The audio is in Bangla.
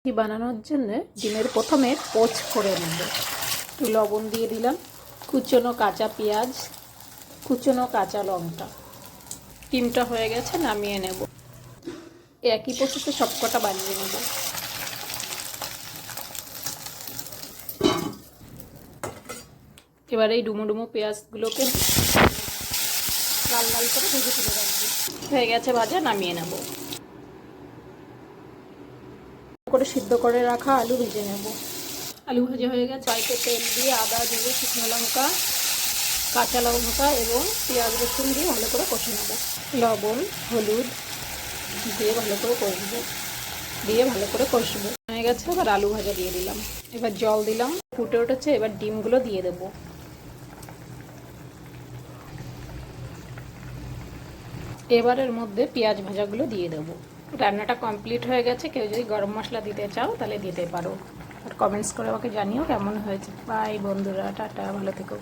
কি বানানোর জন্য ডিমের প্রথমে পোচ করে নেব। একটু লবণ দিয়ে দিলাম, কুচনো কাঁচা পেঁয়াজ, কুচনো কাঁচা লঙ্কা। ডিমটা হয়ে গেছে, নামিয়ে নেব। একই প্রসেসে সবকটা বানিয়ে নেব। এবার এই ডুমো ডুমো পেঁয়াজগুলোকে লাল লাল করে ভেজে তুলে রাখবো। হয়ে গেছে ভাজা, নামিয়ে নেব। করে সিদ্ধ করে রাখা আলু ভেজে নেব। আলু ভাজা হয়ে গেছে, কড়াইতে তেল দিয়ে আদা দিয়ে শুকনো লঙ্কা, কাঁচা লঙ্কা এবং পেঁয়াজ রসুন দিয়ে ভালো করে কষে নেব। লবণ হলুদ দিয়ে ভালো করে কষবো, দিয়ে ভালো করে কষবো। হয়ে গেছে, এবার আলু ভাজা দিয়ে দিলাম। এবার জল দিলাম, ফুটে উঠেছে। এবার ডিমগুলো দিয়ে দেবো। এবার এর মধ্যে পেঁয়াজ ভাজাগুলো দিয়ে দেবো। রান্নাটা কমপ্লিট হয়ে গেছে। কেউ যদি গরম মশলা দিতে চাও তাহলে দিতে পারো। আর কমেন্টস করে আমাকে জানিও কেমন হয়েছে। বাই বন্ধুরা, টাটা, ভালো থেকো।